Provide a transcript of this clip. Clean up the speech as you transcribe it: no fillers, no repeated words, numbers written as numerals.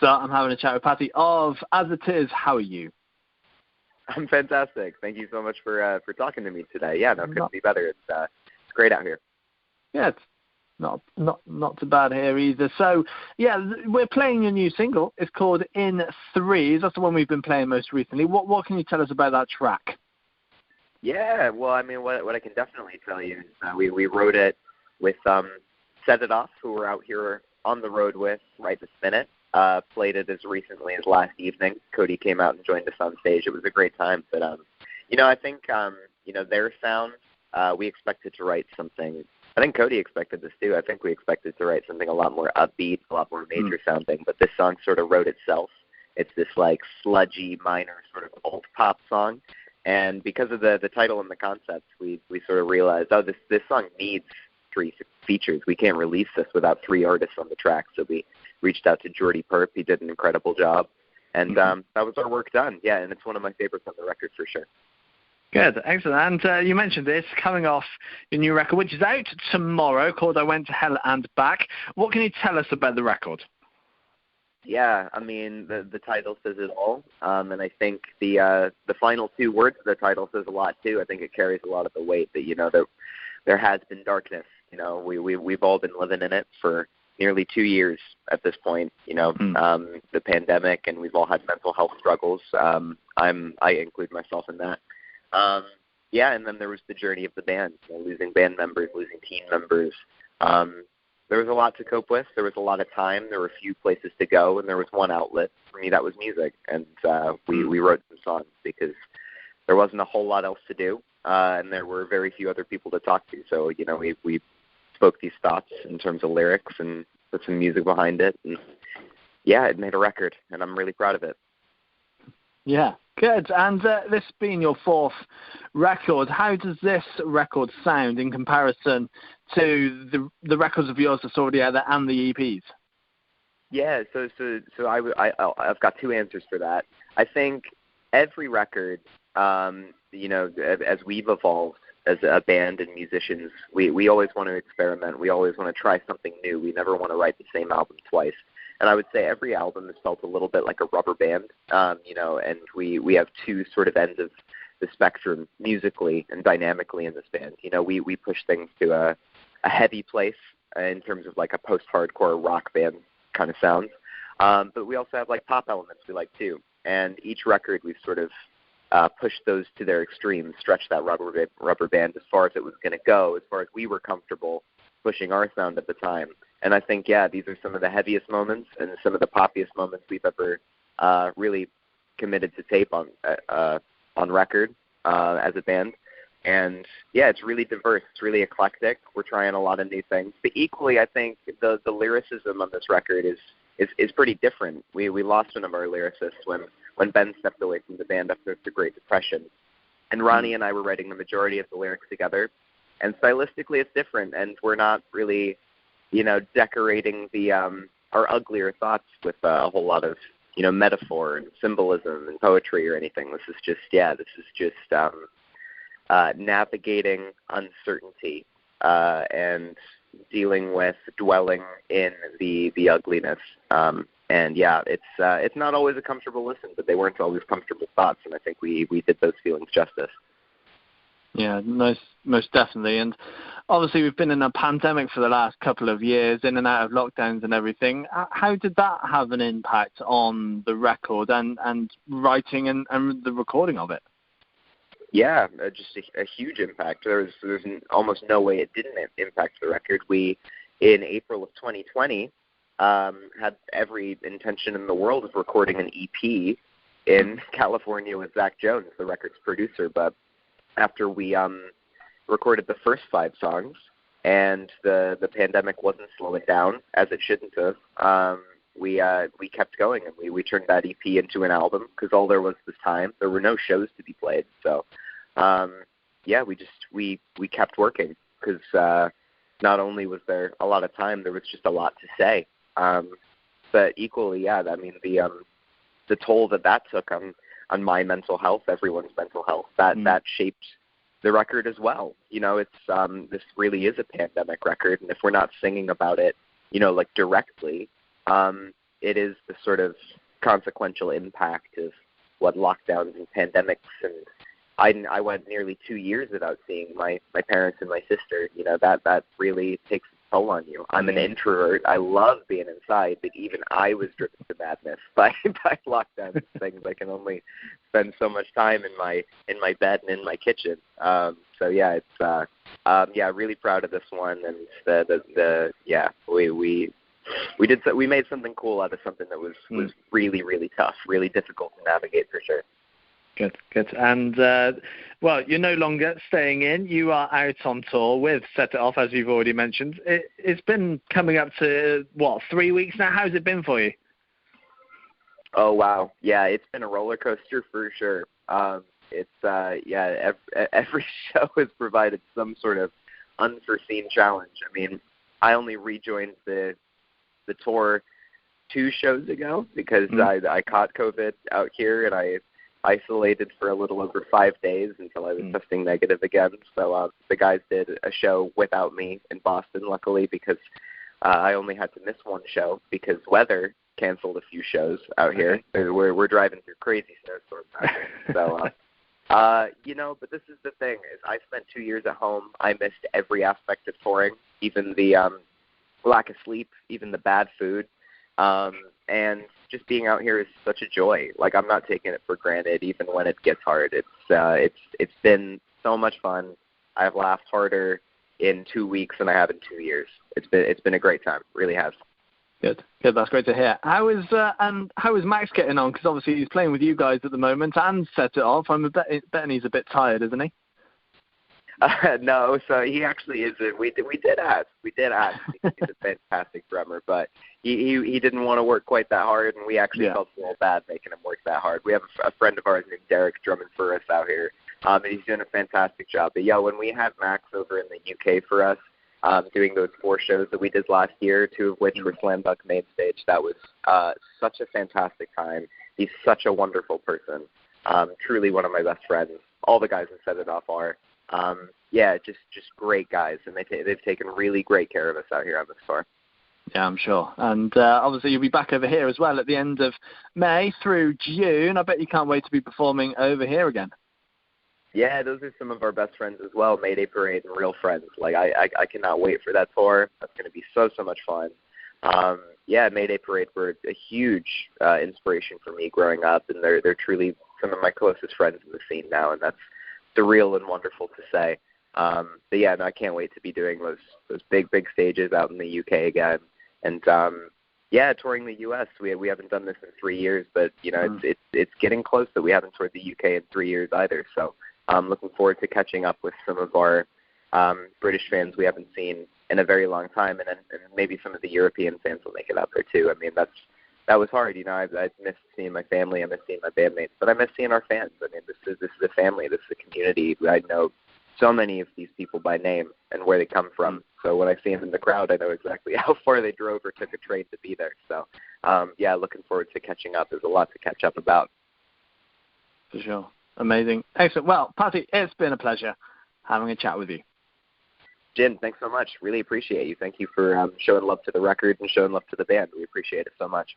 So I'm having a chat with Patty of As It Is. How are you? I'm fantastic. Thank you so much for talking to me today. Yeah, no, couldn't be better. It's great out here. Yeah, it's not too bad here either. So, yeah, we're playing your new single. It's called In Threes. That's the one we've been playing most recently. What can you tell us about that track? Yeah, well, I mean, what I can definitely tell you is we wrote it with Set It Off, who we're out here on the road with right this minute. Played it as recently as last evening. Cody came out and joined us on stage. It was a great time. But, I think, their sound, we expected to write something. I think Cody expected this too. I think we expected to write something a lot more upbeat, a lot more major sounding. But this song sort of wrote itself. It's this, like, sludgy, minor sort of alt pop song. And because of the title and the concept, we sort of realized, this song needs 3 features. We can't release this without 3 artists on the track. So we reached out to Jordy Perp. He did an incredible job. And that was our work done. Yeah, and it's one of my favorites on the record for sure. Good, excellent. And you mentioned this, coming off your new record, which is out tomorrow, called I Went to Hell and Back. What can you tell us about the record? Yeah, I mean, the title says it all. And I think the final 2 words of the title says a lot, too. I think it carries a lot of the weight that, there has been darkness. We've all been living in it for nearly 2 years at this point, the pandemic, and we've all had mental health struggles. I include myself in that. And then there was the journey of the band, losing band members, losing team members. There was a lot to cope with. There was a lot of time. There were a few places to go, and there was one outlet. For me, that was music. And we wrote some songs because there wasn't a whole lot else to do, and there were very few other people to talk to. So, we spoke these thoughts in terms of lyrics and put some music behind it. And, yeah, it made a record, and I'm really proud of it. Yeah, good. And this being your 4th record, how does this record sound in comparison to the records of yours that's already out there and the EPs? Yeah, so I've got 2 answers for that. I think every record, as we've evolved as a band and musicians, we always want to experiment. We always want to try something new. We never want to write the same album twice. And I would say every album has felt a little bit like a rubber band, and we have 2 sort of ends of the spectrum musically and dynamically in this band. We push things to a heavy place in terms of like a post-hardcore rock band kind of sound. But we also have like pop elements we like too. And each record we've sort of pushed those to their extremes, stretched that rubber band as far as it was going to go, as far as we were comfortable pushing our sound at the time. And I think, these are some of the heaviest moments and some of the poppiest moments we've ever really committed to tape on record as a band. And, it's really diverse. It's really eclectic. We're trying a lot of new things. But equally, I think the lyricism on this record is pretty different. We lost one of our lyricists when Ben stepped away from the band after the Great Depression. And Ronnie and I were writing the majority of the lyrics together. And stylistically, it's different. And we're not really decorating our uglier thoughts with a whole lot of, metaphor and symbolism and poetry or anything. This is just navigating uncertainty and dealing with dwelling in the ugliness. It's not always a comfortable listen, but they weren't always comfortable thoughts, and I think we did those feelings justice. Yeah, most definitely. And obviously we've been in a pandemic for the last couple of years, in and out of lockdowns and everything. How did that have an impact on the record and writing and the recording of it? Yeah, just a huge impact. There's almost no way it didn't impact the record. We, in April of 2020, had every intention in the world of recording an EP in California with Zach Jones, the record's producer, but after we recorded the first 5 songs and the pandemic wasn't slowing down as it shouldn't have, we kept going, and we turned that EP into an album because all there was time. There were no shows to be played, so we kept working because not only was there a lot of time, there was just a lot to say. But equally, I mean the toll that took on my mental health, everyone's mental health, that shaped the record as well. It's this really is a pandemic record, and if we're not singing about it, like directly, it is the sort of consequential impact of what lockdowns and pandemics, and I went nearly 2 years without seeing my parents and my sister. You know, that really takes a toll on you. I'm an introvert. I love being inside, but even I was driven to madness by lockdown and things. I can only spend so much time in my bed and in my kitchen. So yeah, it's really proud of this one, and we made something cool out of something that was really, really tough, really difficult to navigate for sure. Good. And, you're no longer staying in. You are out on tour with Set It Off, as you've already mentioned. It's been coming up to, 3 weeks now? How's it been for you? Oh, wow. Yeah, it's been a roller coaster for sure. Every show has provided some sort of unforeseen challenge. I mean, I only rejoined the tour 2 shows ago because I caught COVID out here, and I isolated for a little over 5 days until I was testing negative again. So the guys did a show without me in Boston, luckily, because I only had to miss 1 show because weather canceled a few shows out here. We're driving through crazy snowstorms out here. So, but this is the thing, is I spent 2 years at home. I missed every aspect of touring, even the lack of sleep, even the bad food. And just being out here is such a joy. Like, I'm not taking it for granted, even when it gets hard. It's been so much fun. I've laughed harder in 2 weeks than I have in 2 years. It's been a great time. Really has. Good. That's great to hear. How is Max getting on? Because obviously he's playing with you guys at the moment and Set It Off. I'm betting he's a bit tired, isn't he? No, so he actually isn't. We did ask. He's a fantastic drummer, but he didn't want to work quite that hard, and we actually felt a little bad making him work that hard. We have a friend of ours named Derek drumming for us out here, and he's doing a fantastic job. But when we had Max over in the UK for us, doing those 4 shows that we did last year, 2 of which were Slam Dunk main stage, that was such a fantastic time. He's such a wonderful person, truly one of my best friends. All the guys who Set It Off are. Just great guys, and they've taken really great care of us out here on this tour. Yeah, I'm sure. And obviously you'll be back over here as well at the end of May through June. I bet you can't wait to be performing over here again. Yeah, those are some of our best friends as well, Mayday Parade and Real Friends. Like, I cannot wait for that tour. That's going to be so much fun. Mayday Parade were a huge inspiration for me growing up, and they're truly some of my closest friends in the scene now, and that's surreal and wonderful to say. I can't wait to be doing those big stages out in the UK again. And touring the US. We haven't done this in 3 years, but it's getting close that we haven't toured the UK in 3 years either. So I'm looking forward to catching up with some of our British fans we haven't seen in a very long time, and maybe some of the European fans will make it out there too. I mean, that was hard. I missed seeing my family, I missed seeing my bandmates, but I miss seeing our fans. I mean, this is a family, this is a community. I know so many of these people by name and where they come from. So when I see them in the crowd, I know exactly how far they drove or took a train to be there. So, looking forward to catching up. There's a lot to catch up about. For sure. Amazing. Excellent. Well, Patty, it's been a pleasure having a chat with you. Jim, thanks so much. Really appreciate you. Thank you for showing love to the record and showing love to the band. We appreciate it so much.